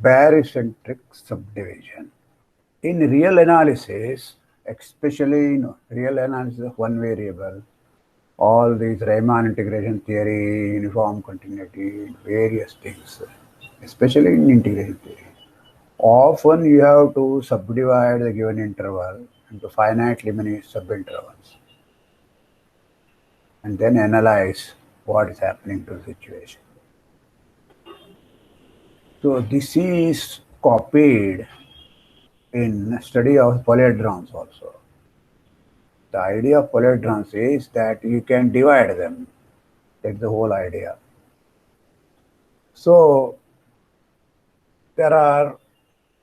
barycentric subdivision. In real analysis, especially in real analysis of one variable, all these Riemann integration theory, uniform continuity, various things, especially in integration theory, often you have to subdivide the given interval into finitely many subintervals and then analyze what is happening to the situation. So this is copied in study of polyhedrons also. The idea of polyhedrons is that you can divide them. That's the whole idea. So there are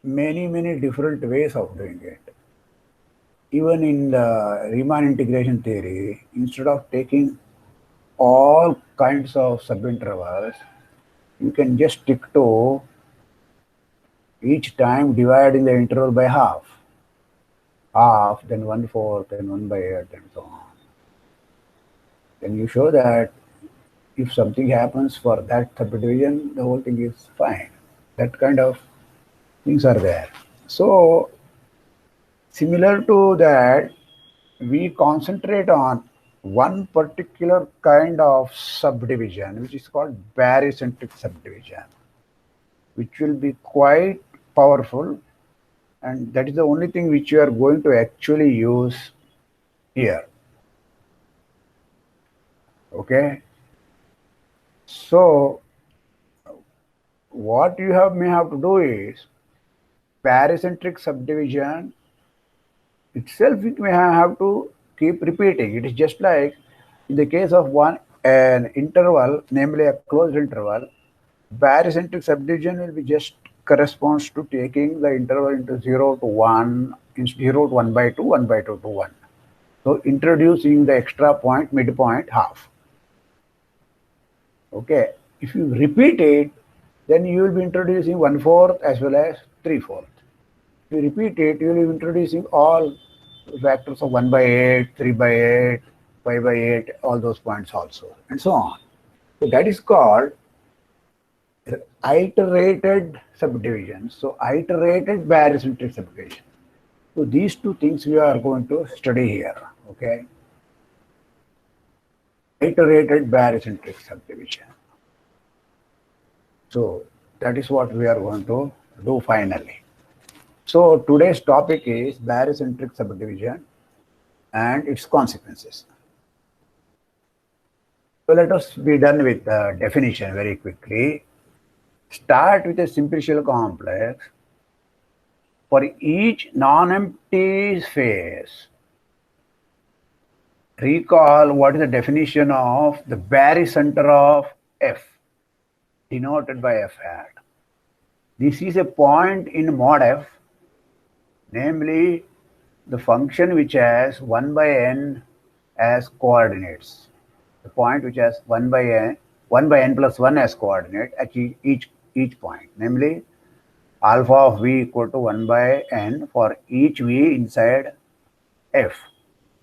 many different ways of doing it. Even in the Riemann integration theory, instead of taking all kinds of subintervals, you can just stick to each time dividing the interval by half, then 1/4, then 1/8, and so on. Then you show that if something happens for that subdivision, the whole thing is fine. That kind of things are there. So similar to that, we concentrate on one particular kind of subdivision, which is called barycentric subdivision, which will be quite powerful, and that is the only thing which you are going to actually use here. Okay. So what you may have to do is barycentric subdivision itself, it may have to keep repeating. It is just like in the case of an interval, namely a closed interval, barycentric subdivision will be just corresponds to taking the interval into 0 to 1, 0 to 1/2, 1/2 to 1. So introducing the extra point, midpoint, half. Okay, if you repeat it, then you will be introducing 1/4 as well as 3/4. If you repeat it, you will be introducing all factors of 1/8, 3/8, 5/8, all those points also, and so on. So that is called iterated subdivision. So iterated barycentric subdivision. So these two things we are going to study here. Okay. Iterated barycentric subdivision. So that is what we are going to do finally. So today's topic is barycentric subdivision and its consequences. So let us be done with the definition very quickly. Start with a simplicial complex. For each non-empty space, recall what is the definition of the barycenter of F, denoted by F hat. This is a point in mod F, namely the function which has 1/n as coordinates. The point which has 1/n plus 1 as coordinate at each point, namely alpha of v equal to 1/n for each v inside F.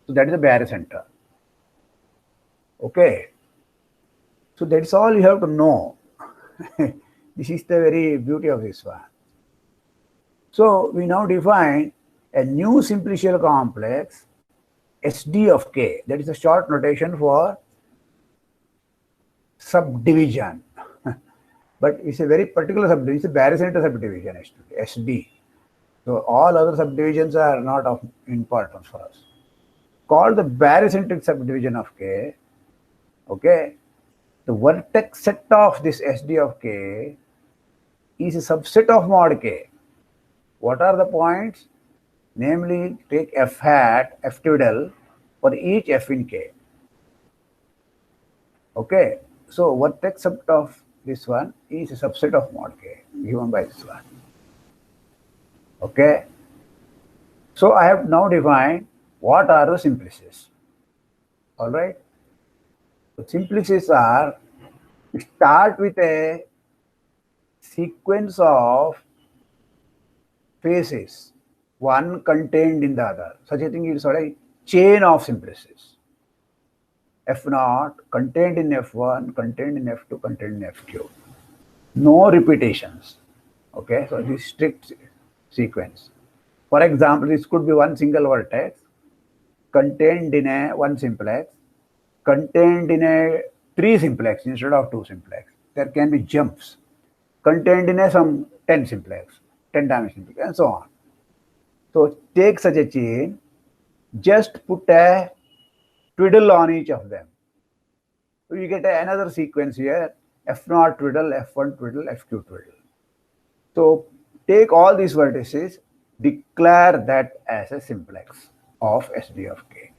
So that is the barycenter. Okay. So that's all you have to know. This is the very beauty of this one. So we now define a new simplicial complex, SD of K. That is a short notation for subdivision. But it's a very particular subdivision. It's a barycenter subdivision, SD. So all other subdivisions are not of importance for us. Called the barycentric subdivision of K. Okay. The vertex set of this SD of K is a subset of mod K. What are the points? Namely, take F hat, F twiddle for each F in K. Okay. So vertex set of this one is a subset of mod K given by this one. Okay. So I have now defined what are the simplices. All right. The simplices are, start with a sequence of faces, one contained in the other. Such a thing is called a chain of simplices. F0 contained in F1, contained in F2, contained in F2. No repetitions. Okay, so this strict sequence. For example, this could be one single vertex contained in a one simplex, contained in a three simplex instead of two simplex. There can be jumps contained in a some 10 simplex, 10 dimension simplex, and so on. So take such a chain, just put a twiddle on each of them. So you get another sequence here, F0 twiddle, F1 twiddle, FQ twiddle. So take all these vertices, declare that as a simplex of SD of K.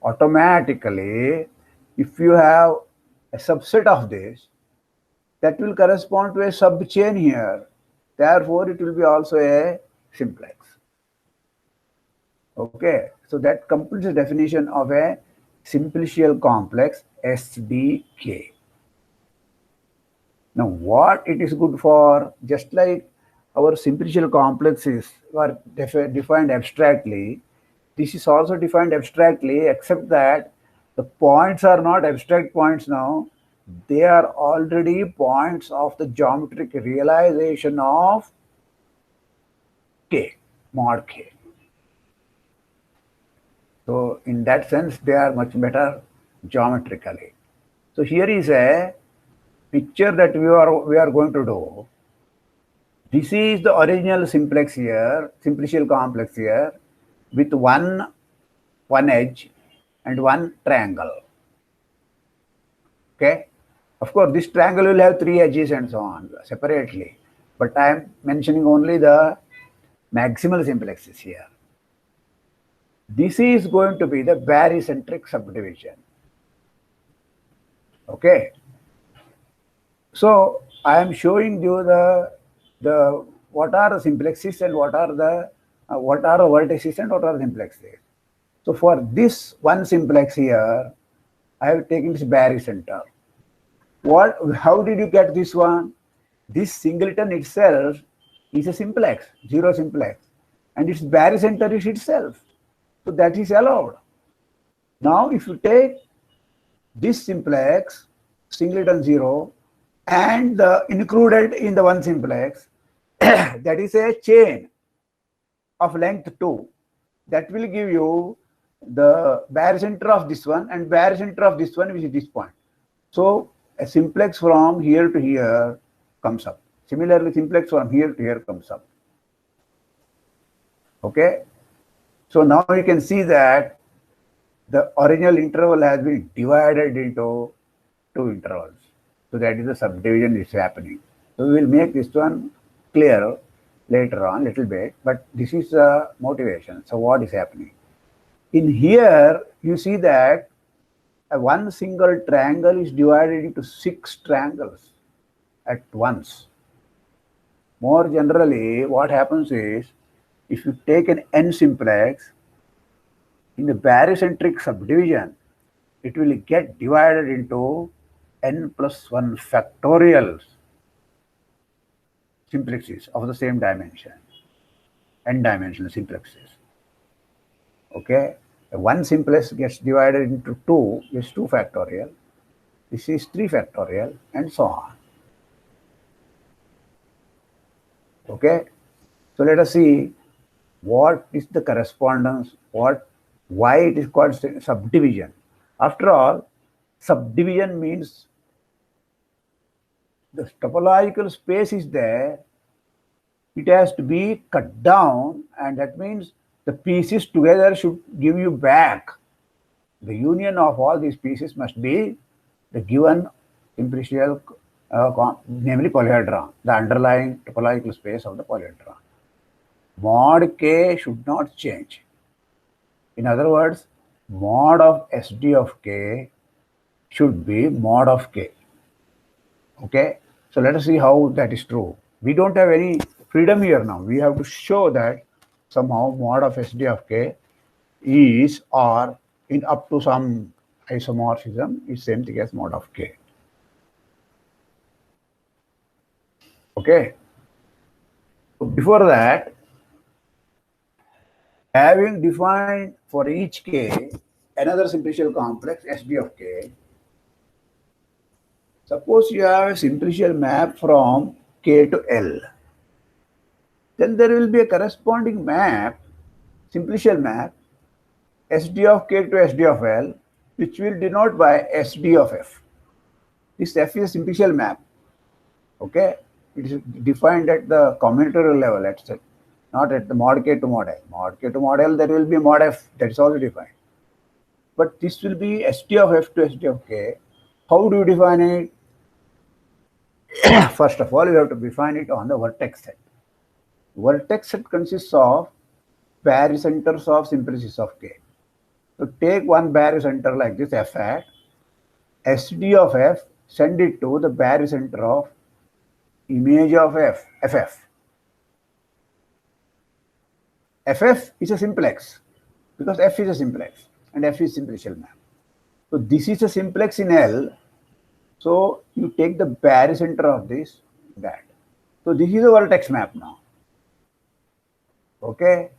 Automatically, if you have a subset of this, that will correspond to a subchain here. Therefore, it will be also a simplex. Okay, so that completes the definition of a simplicial complex SDK. Now, what it is good for, just like our simplicial complexes were defined abstractly, this is also defined abstractly, except that the points are not abstract points now. They are already points of the geometric realization of K, mod K. So in that sense, they are much better geometrically. So here is a picture that we are going to do. This is the original simplex here, simplicial complex here, with one edge and one triangle. Okay. Of course, this triangle will have three edges and so on separately, but I am mentioning only the maximal simplexes here. This is going to be the barycentric subdivision. Okay. So I am showing you the what are the simplexes and what are the vertices and what are the simplexes. So for this one simplex here, I have taken this barycenter. How did you get this one? This singleton itself is a simplex, zero simplex, and its barycenter is itself. So that is allowed. Now, if you take this simplex, singleton 0, and included in the one simplex, that is a chain of length 2. That will give you the barycenter of this one and barycenter of this one, which is this point. So a simplex from here to here comes up. Similarly, simplex from here to here comes up. Okay. So now you can see that the original interval has been divided into two intervals. So that is the subdivision is happening. So we will make this one clear later on, little bit, but this is the motivation. So what is happening? In here, you see that one single triangle is divided into 6 triangles at once. More generally, what happens is, if you take an n simplex, in the barycentric subdivision, it will get divided into n plus 1 factorial simplexes of the same dimension, n-dimensional simplexes. Okay, one simplex gets divided into 2, is 2 factorial. This is 3 factorial, and so on. Okay, so let us see what is the correspondence, why it is called subdivision. After all, subdivision means the topological space is there, it has to be cut down, and that means the pieces together should give you back. The union of all these pieces must be the given simplicial, namely polyhedron, the underlying topological space of the polyhedron. Mod K should not change. In other words, mod of SD of K should be mod of K. Okay, so let us see how that is true. We don't have any freedom here now. We have to show that somehow mod of SD of K is, or in up to some isomorphism, is same thing as mod of K. Okay, so before that, having defined for each K another simplicial complex SD of K, suppose you have a simplicial map from K to L. Then there will be a corresponding map, simplicial map, SD of K to SD of L, which will denote by SD of F. This F is a simplicial map. Okay, it is defined at the combinatorial level, not at the mod K to mod L. Mod K to mod L, there will be mod F, that is also defined. But this will be SD of F to SD of K. How do you define it? First of all, you have to define it on the vertex set. Vertex set consists of barycenters of simplices of K. So take one barycenter like this F hat, SD of F, send it to the barycenter of image of F, FF. FF is a simplex because F is a simplex and F is simplicial map. So this is a simplex in L. So you take the barycenter of this, that. So this is a vertex map now. Okay.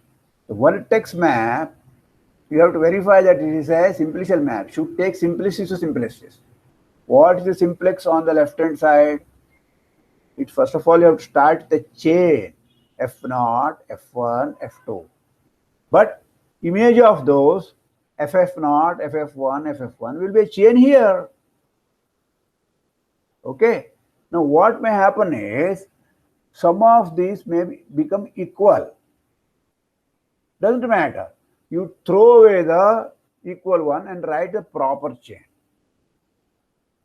The vertex map, you have to verify that it is a simplicial map. Should take simplices to simplices. What is the simplex on the left hand side? It first of all you have to start the chain F0, F1, F2. But image of those FF0, FF1, FF1 will be a chain here. Okay. Now what may happen is some of these may become equal. Doesn't matter. You throw away the equal one and write the proper chain.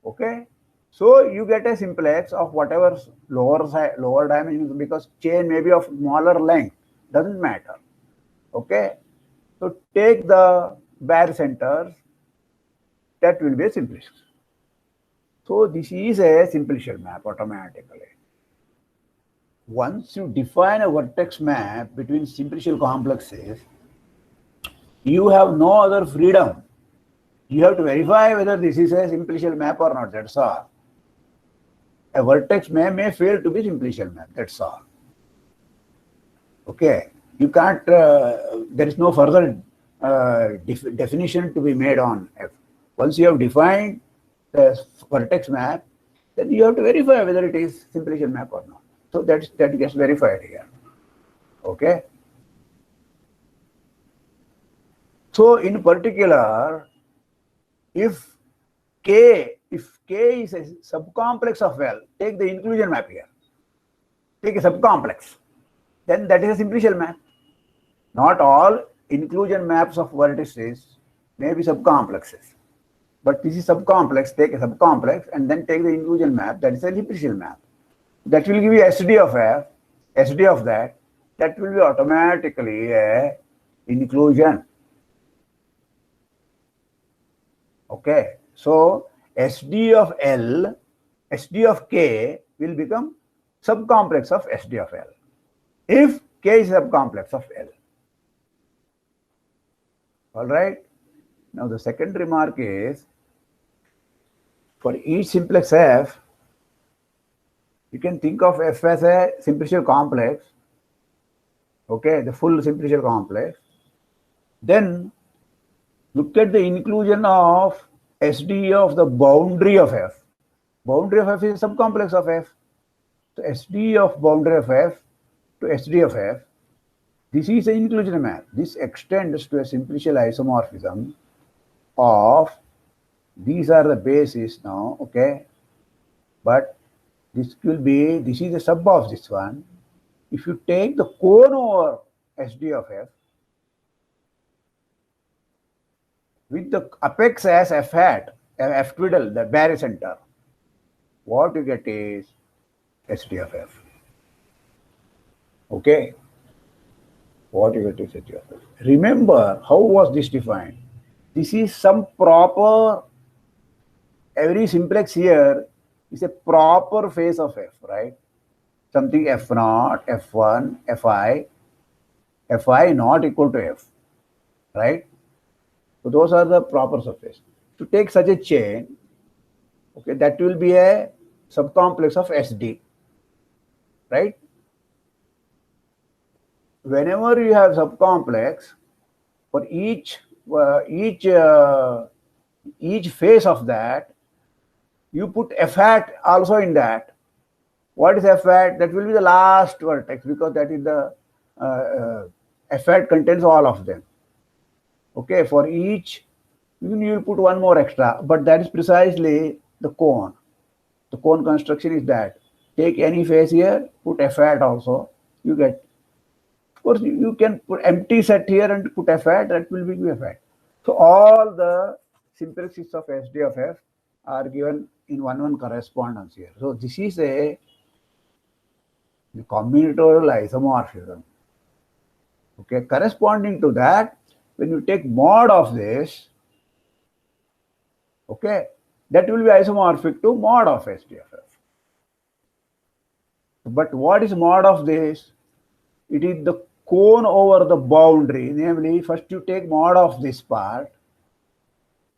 Okay. So you get a simplex of whatever lower dimensions because chain may be of smaller length. Doesn't matter. Okay. So take the barycenters. That will be a simplex. So this is a simplicial map automatically. Once you define a vertex map between simplicial complexes, you have no other freedom. You have to verify whether this is a simplicial map or not, that's all. A vertex map may fail to be simplicial map, that's all. Okay, you can't, there is no further definition to be made on F. Once you have defined the vertex map, then you have to verify whether it is simplicial map or not. So that gets verified here. Okay. So in particular, if K is a subcomplex of L, take the inclusion map here. Take a subcomplex. Then that is a simplicial map. Not all inclusion maps of vertices may be subcomplexes. But this is subcomplex, take a subcomplex and then take the inclusion map, that is a simplicial map. That will give you SD of F, SD of that will be automatically a inclusion. Okay, so SD of L, SD of K will become subcomplex of SD of L if K is subcomplex of L. All right. Now the second remark is for each simplex F, you can think of F as a simplicial complex, okay, the full simplicial complex. Then look at the inclusion of SD of the boundary of F. Boundary of F is a subcomplex of F. So SD of boundary of F to SD of F, this is an inclusion map. This extends to a simplicial isomorphism of, these are the bases now, okay, but this is a sub of this one. If you take the cone over SD of F with the apex as F hat, F twiddle, the barycenter, what you get is SD of F. Okay. What you get is SD of F. Remember, how was this defined? This is some proper, every simplex here is a proper phase of F, right? Something F0, F1, Fi not equal to F, right? So those are the proper surface. To take such a chain, okay, that will be a subcomplex of SD, right? Whenever you have subcomplex, for each phase of that, you put F hat also in that. What is F hat? That will be the last vertex, because that is the F hat contains all of them. Okay, for each you will put one more extra, but that is precisely the cone. The cone construction is that. Take any face here, put F hat also, you get. Of course, you can put empty set here and put F hat, that will be F hat. So all the simplexes of SD of F are given in one correspondence here. So this is a combinatorial isomorphism. Okay, corresponding to that, when you take mod of this, okay, that will be isomorphic to mod of SD of F. But what is mod of this? It is the cone over the boundary. Namely, first you take mod of this part,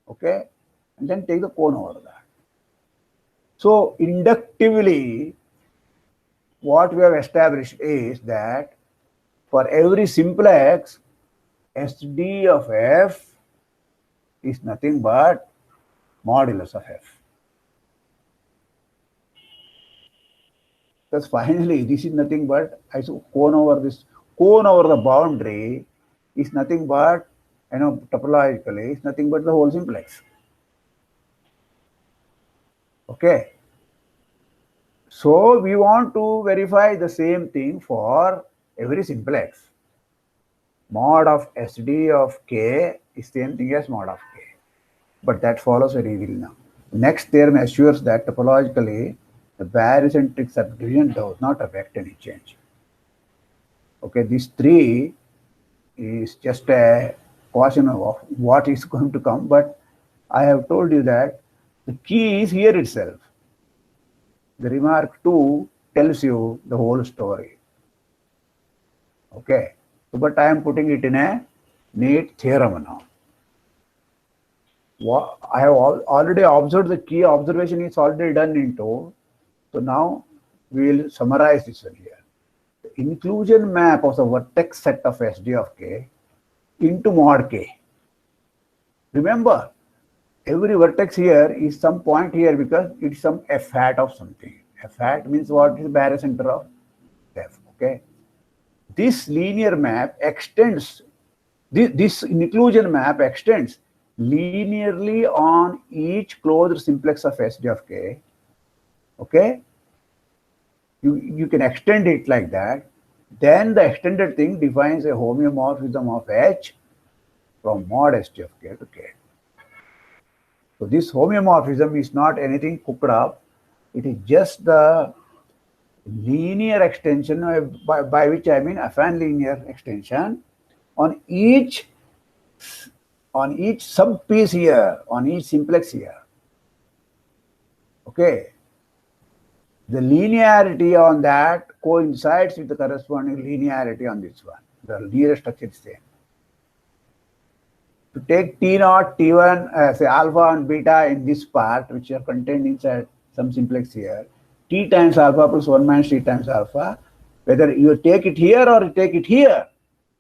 okay, and then take the cone over that. So inductively, what we have established is that for every simplex, SD of F is nothing but modulus of F. Because finally, this is nothing but cone over the boundary is nothing but, topologically, it's nothing but the whole simplex. Okay. So we want to verify the same thing for every simplex. Mod of SD of K is same thing as mod of K. But that follows very well now. Next theorem assures that topologically the barycentric subdivision does not affect any change. Okay, these three is just a caution of what is going to come, but I have told you that the key is here itself. The remark 2 tells you the whole story. Okay, but I am putting it in a neat theorem now. I have already observed the key observation is already done into. So now we will summarize this one here. The inclusion map of the vertex set of SD of K into mod K. Remember, every vertex here is some point here because it's some F hat of something. F hat means what is the barycenter of F. Okay. This linear map extends, this inclusion map extends linearly on each closed simplex of SD of K. Okay. You can extend it like that. Then the extended thing defines a homeomorphism of H from mod SD of K to K. So this homeomorphism is not anything cooked up. It is just the linear extension, by which I mean affine linear extension on each subpiece here, on each simplex here. Okay. The linearity on that coincides with the corresponding linearity on this one. The linear structure is same. To take T0, T1, say alpha and beta in this part, which are contained inside some simplex here, T times alpha plus 1 minus T times alpha, whether you take it here or you take it here,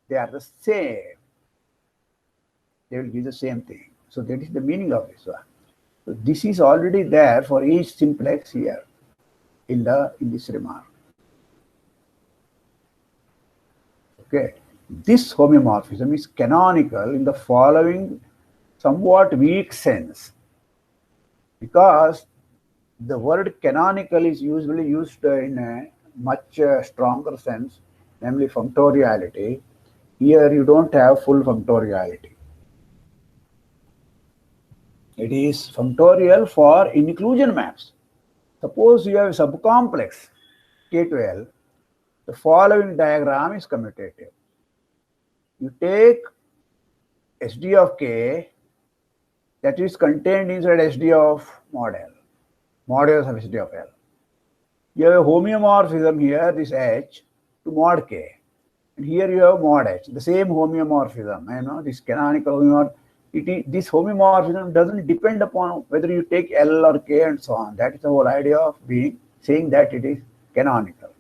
they are the same. They will give the same thing. So that is the meaning of this one. So this is already there for each simplex here in this remark. Okay. This homeomorphism is canonical in the following somewhat weak sense, because the word canonical is usually used in a much stronger sense, namely functoriality. Here you don't have full functoriality. It is functorial for inclusion maps. Suppose you have a subcomplex K to L, the following diagram is commutative. You take SD of K that is contained inside SD of mod L, modulus of SD of L. You have a homeomorphism here, this H, to mod K. And here you have mod H, the same homeomorphism. This canonical homeomorphism. This homeomorphism doesn't depend upon whether you take L or K and so on. That is the whole idea of saying that it is canonical.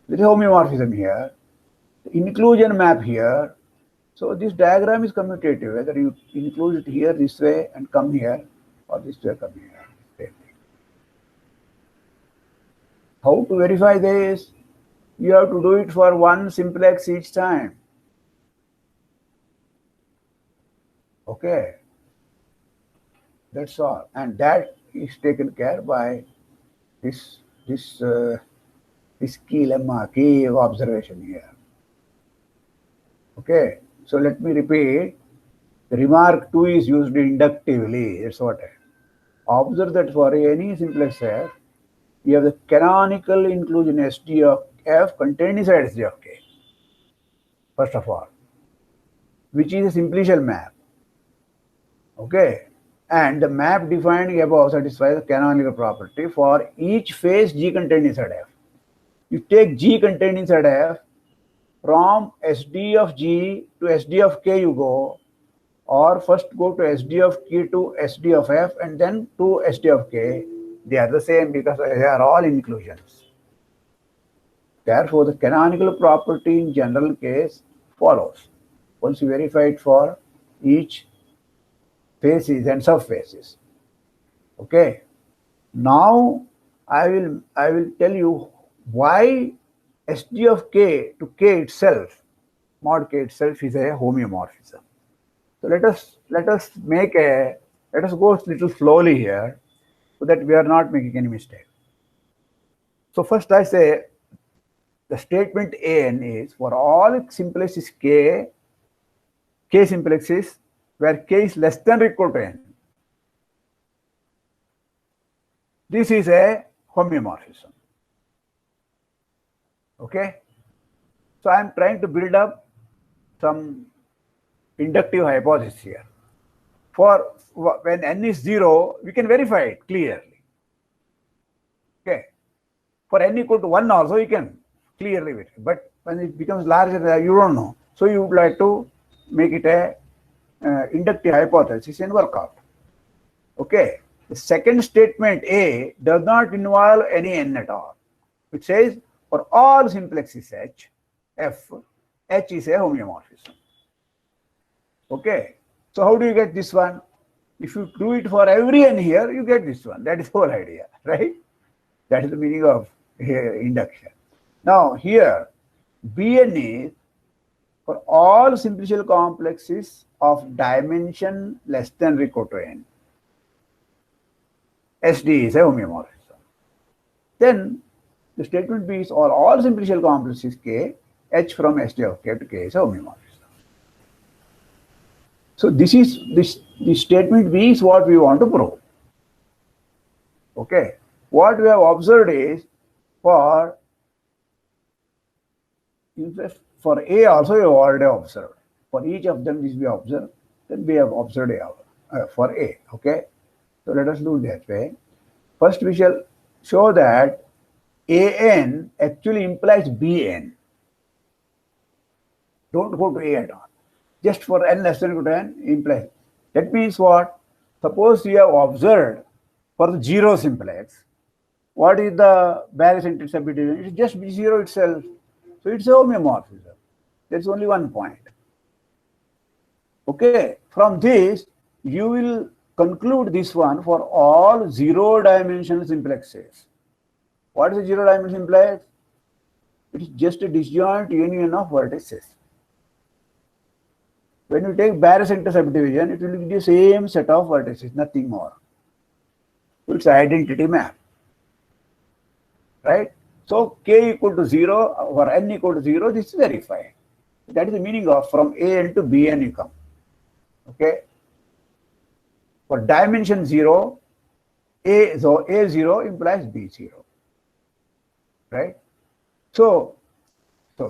There is homeomorphism here, the inclusion map here. So this diagram is commutative, whether you include it here this way and come here, or this way come here. Same thing. How to verify this? You have to do it for one simplex each time. Okay, that's all, and that is taken care by this this this key lemma, key observation here. Okay, so let me repeat. The remark 2 is used inductively. That's what I observe, that for any simplex F, you have the canonical inclusion SD of F contained inside SD of K, first of all, which is a simplicial map. Okay, and the map defined above satisfies the canonical property for each phase G contained inside F. You take G contained inside F, from SD of G to SD of K you go, or first go to SD of K to SD of F and then to SD of K. They are the same because they are all inclusions. Therefore, the canonical property in general case follows once you verify it for each faces and subfaces. Okay. Now I will tell you why SD of K to K itself, mod K itself, is a homeomorphism. So let us go a little slowly here so that we are not making any mistake. So first I say the statement An is for all simplexes K simplexes where K is less than or equal to N. This is a homeomorphism. Okay. So I am trying to build up some inductive hypothesis here. For when N is 0, we can verify it clearly. Okay. For N equal to 1 also, you can clearly verify. But when it becomes larger, you don't know. So you would like to make it a inductive hypothesis and work out. Okay. The second statement A does not involve any N at all. It says for all simplexes H, F, H is a homeomorphism. Okay. So how do you get this one? If you do it for every N here, you get this one. That is the whole idea, right? That is the meaning of induction. Now here, Bn is for all simplicial complexes of dimension less than or equal to N. SD is a homeomorphism. Then the statement B is all simplicial complexes K, H from SD of K to K is a homeomorphism. So this statement B is what we want to prove. Okay. What we have observed is for A also we have already observed. For each of them this we observe, then we have observed for A. Okay. So let us do that way. First we shall show that AN actually implies BN. Don't go to A at all. Just for N less than or equal to N implies. That means what? Suppose you have observed for the 0 simplex, what is the barycentric subdivision? It's just B0 itself. So it's a homeomorphism. There's only one point. Okay. From this, you will conclude this one for all 0-dimensional simplexes. What is a 0-dimensional simplex? It is just a disjoint union of vertices. When you take barycentric subdivision, it will be the same set of vertices, nothing more. So it's identity map. Right? So K equal to 0 or N equal to 0, this is verified. That is the meaning of from AN to BN you come. Okay? For dimension 0, so A0 implies B0. Right? So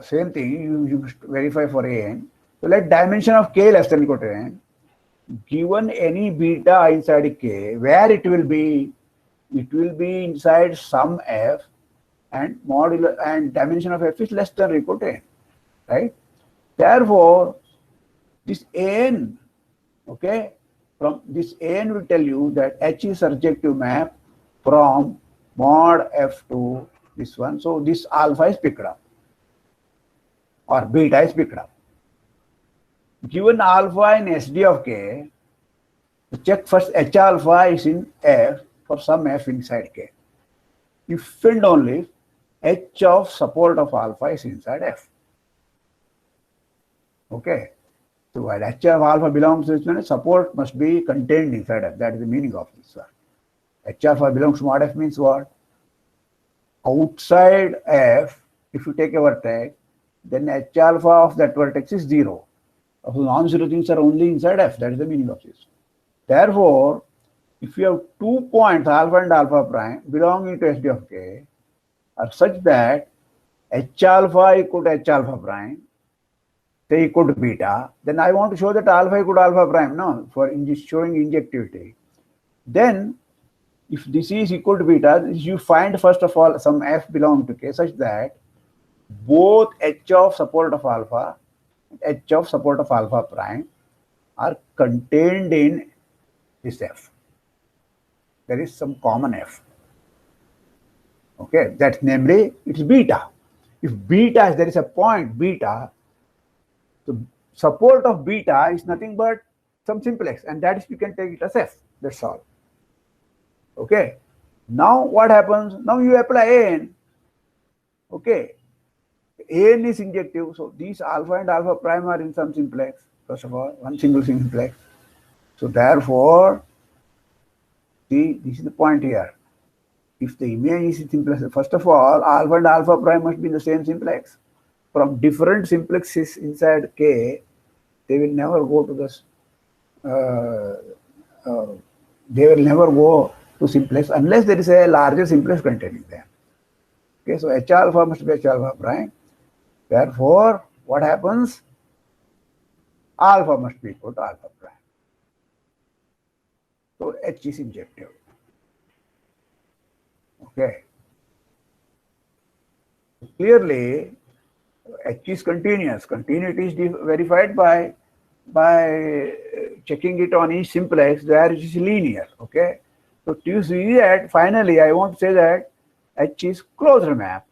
same thing, you verify for AN. So let dimension of K less than or equal to N, given any beta inside K, where it will be inside some F, and modular and dimension of F is less than or equal to N, right? Therefore, this AN, okay, from this AN will tell you that H is surjective map from mod F to this one. So this alpha is picked up or beta is picked up. Given alpha in SD of K, check first H alpha is in F for some F inside K. If and only H of support of alpha is inside F. Okay. So while H of alpha belongs to this one, support must be contained inside F. That is the meaning of this one. H alpha belongs to mod F means what? Outside F, if you take a vertex, then H alpha of that vertex is 0. So non-zero things are only inside F. That is the meaning of this. Therefore, if you have 2 points, alpha and alpha prime, belonging to SD of K, are such that H alpha equal to H alpha prime, say equal to beta, then I want to show that alpha equal to alpha prime, no, for showing injectivity. Then, if this is equal to beta, you find first of all some F belonging to K such that both H of support of alpha and H of support of alpha prime are contained in this F. There is some common F. Okay, that's namely it's beta. If beta, there is a point beta, the support of beta is nothing but some simplex, and that is we can take it as F. That's all. Okay. Now what happens? Now you apply AN. Okay. AN is injective, so these alpha and alpha prime are in some simplex. First of all, one single simplex. So therefore, see, this is the point here. If the image is simplex, first of all, alpha and alpha prime must be in the same simplex. From different simplexes inside K, they will never go to this. They will never go to simplex unless there is a larger simplex containing them. Okay, so H alpha must be H alpha prime. Therefore, what happens? Alpha must be equal to alpha prime. So H is injective. Okay. Clearly, H is continuous. Continuity is verified by checking it on each simplex where it is linear. Okay. So to see that, finally, I want to say that H is closure map.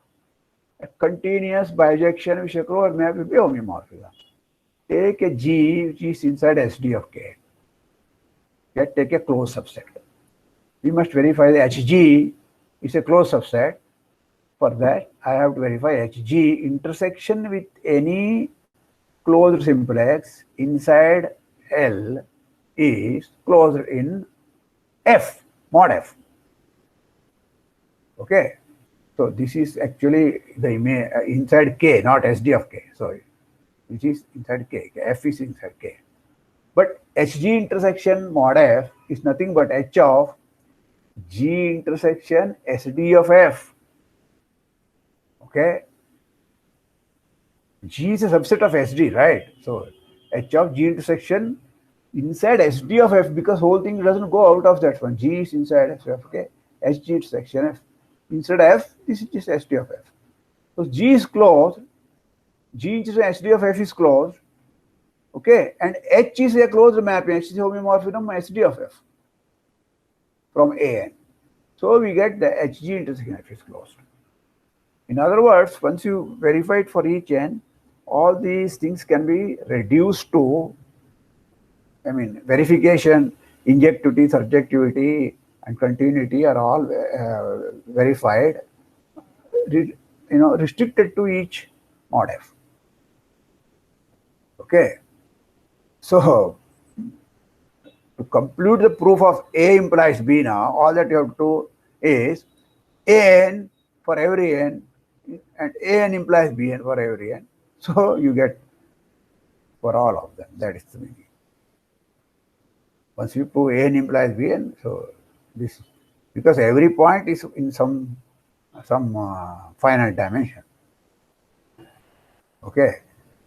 A continuous bijection which is a closure map will be homeomorphism. Take a G which is inside SD of K. Take a closed subset. We must verify the HG is a closed subset. For that, I have to verify HG intersection with any closed simplex inside L is closed in F, mod F. Okay. So this is actually the image inside K, not SD of K. Sorry, which is inside K. F is inside K. But HG intersection mod F is nothing but H of G intersection SD of F. Okay. G is a subset of SD, right? So H of G intersection inside SD of F, because whole thing doesn't go out of that one. G is inside F. Okay. HG intersection F. Instead of F, this is just SD of F. So G is closed. G intersection SD of F is closed. Okay. And H is a closed mapping. H is homeomorphism SD of F from AN. So we get the HG intersection F is closed. In other words, once you verify it for each N, all these things can be reduced to, verification, injectivity, surjectivity, and continuity are all verified, restricted to each mod F. Okay. So, to compute the proof of A implies B now, all that you have to do is AN for every N, and AN implies BN for every N. So, you get for all of them. That is the meaning. Once you prove AN implies BN, so this, because every point is in some finite dimension. Okay.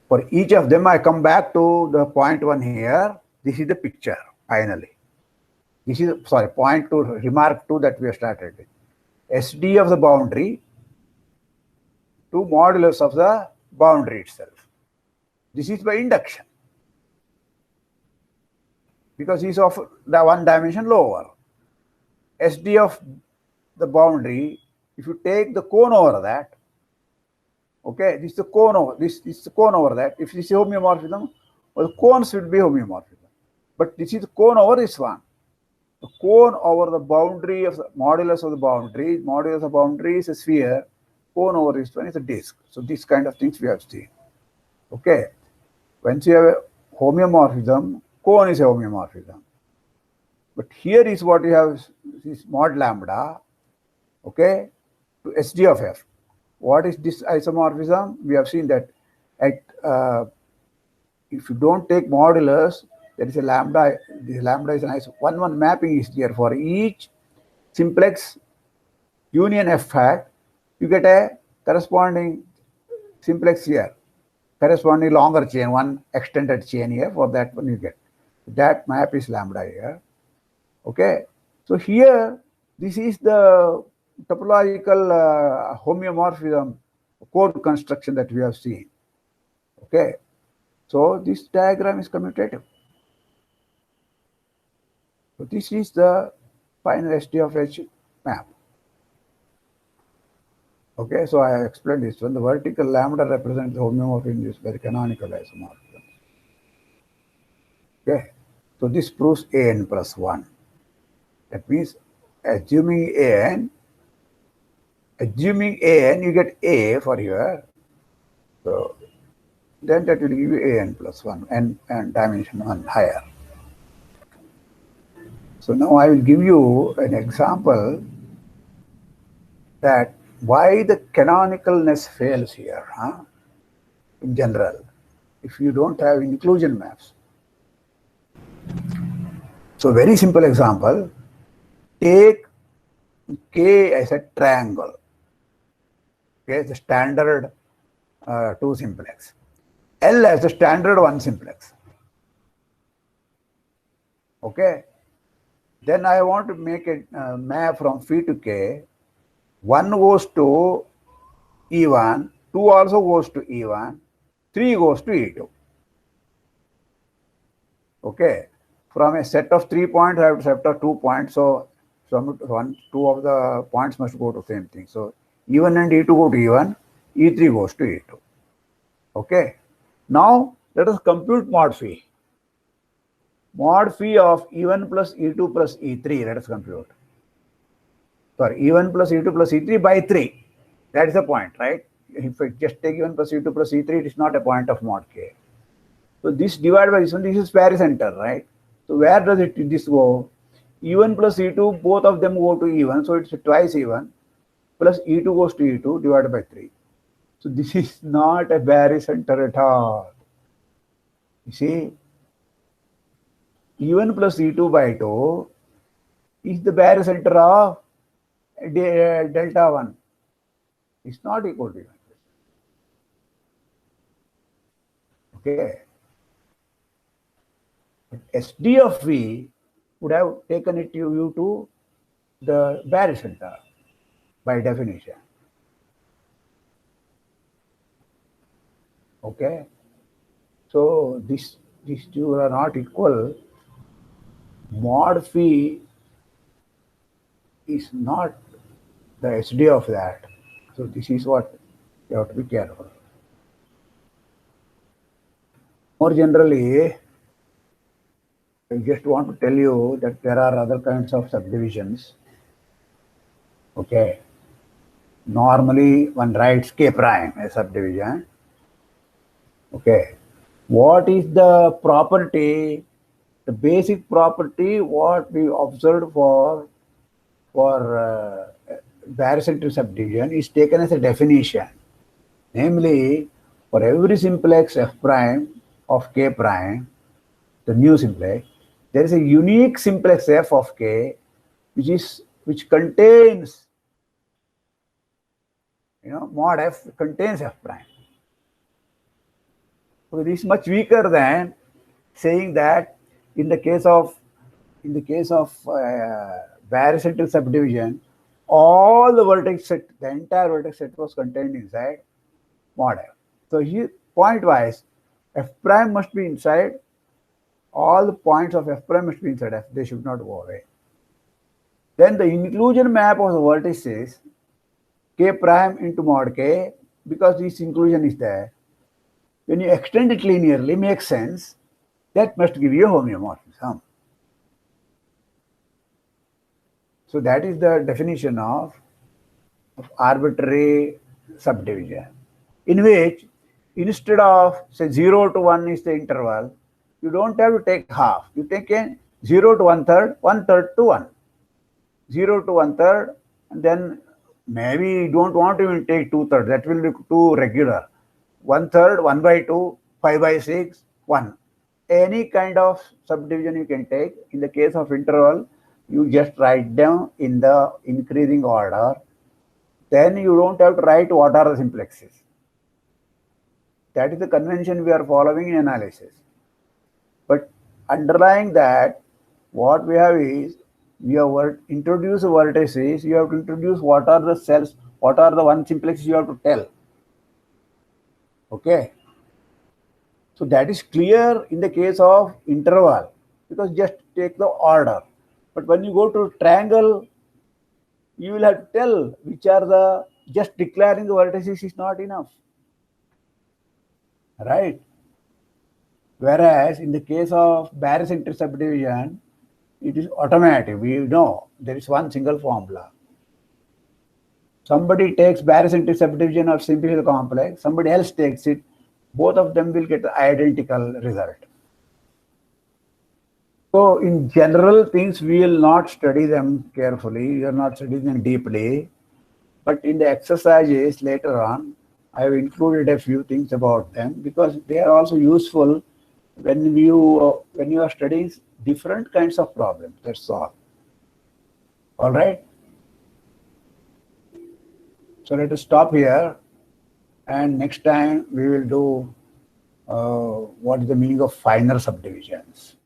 For each of them, I come back to the point 1 here. This is the picture, finally. This is, sorry, point 2, remark 2 that we have started with. SD of the boundary to modulus of the boundary itself. This is by induction, because it's of the one dimension lower. SD of the boundary, if you take the cone over that, okay, this is the cone over, this is the cone over that. If this is homeomorphism, well, the cones will be homeomorphism. But this is the cone over this one. The cone over the boundary of the modulus of the boundary is a sphere. cone over this one is a disk. So these kind of things we have seen. Okay. Once you have a homeomorphism, cone is a homeomorphism. But here is what you have is mod lambda, okay, to SD of f. What is this isomorphism? We have seen that at if you don't take modulus, there is a lambda. This lambda is an iso. One mapping is there for each simplex union f hat. You get a corresponding simplex here, corresponding longer chain, one extended chain here. For that one you get that map is lambda here. Okay, so here this is the topological homeomorphism code construction that we have seen. Okay, so this diagram is commutative. So this is the final SD of H map. Okay, so I explained this one. The vertical lambda represents the homeomorphism is very canonical isomorphism. Okay, so this proves an plus 1. That means assuming an, you get a for here. So then that will give you an plus 1 and dimension 1 higher. So now I will give you an example that why the canonicalness fails here, in general, if you don't have inclusion maps. So very simple example, take K as a triangle, okay, the standard 2 simplex, L as the standard 1 simplex. Okay, then I want to make a map from phi to K. 1 goes to E1, 2 also goes to E1, 3 goes to E2. Okay, from a set of 3 points, I have a set of 2 points. So, two of the points must go to the same thing. So, E1 and E2 go to E1, E3 goes to E2. Okay, now let us compute mod phi. Mod phi of E1 plus E2 plus E3, let us compute. Sorry, E1 plus E2 plus E3 by 3. That is the point, right? If I just take E1 plus E2 plus E3, it is not a point of mod K. So this divided by this one, this is barycenter, right? So where does this go? E1 plus E2, both of them go to E1, so it's twice E1, plus E2 goes to E2 divided by 3. So this is not a barycenter at all. You see, E1 plus E2 by 2 is the barycenter of delta 1. It's not equal to 1. Okay. But SD of V would have taken it you to the barycenter by definition. Okay. So these two are not equal. Mod phi is not the SD of that. So this is what you have to be careful. More generally, I just want to tell you that there are other kinds of subdivisions. Okay. Normally one writes K prime as subdivision. Okay. What is the property, the basic property what we observed for barycenter subdivision is taken as a definition. Namely, for every simplex f prime of K prime, the new simplex, there is a unique simplex f of K which contains, mod f contains f prime. So this is much weaker than saying that in the case of barycenter subdivision, all the vertex set, the entire vertex set was contained inside mod f. So here, point wise, f prime must be inside. All the points of f prime must be inside f. They should not go away. Then the inclusion map of the vertices K prime into mod K, because this inclusion is there. When you extend it linearly, makes sense. That must give you a homeomorphism. So that is the definition of arbitrary subdivision, in which instead of say 0 to 1 is the interval, you don't have to take half. You take a 0 to 1/3, 1/3 to 1. 0 to 1/3, and then maybe you don't want to even take 2/3. That will be too regular. 1/3, 1/2, 5/6, 1. Any kind of subdivision you can take. In the case of interval, you just write them in the increasing order. Then you don't have to write what are the simplexes. That is the convention we are following in analysis. But underlying that, what we have is, we have introduced vertices, you have to introduce what are the cells, what are the one simplexes you have to tell. Okay. So that is clear in the case of interval, because just take the order. But when you go to triangle, you will have to tell which are the, just declaring the vertices is not enough. Right? Whereas in the case of barycentric subdivision, it is automatic. We know there is one single formula. Somebody takes barycentric subdivision of simple complex, somebody else takes it, both of them will get the identical result. So in general things, we will not study them carefully, we are not studying them deeply, but in the exercises later on, I have included a few things about them because they are also useful when you are studying different kinds of problems. That's all. All right. So let us stop here, and next time we will do what is the meaning of finer subdivisions.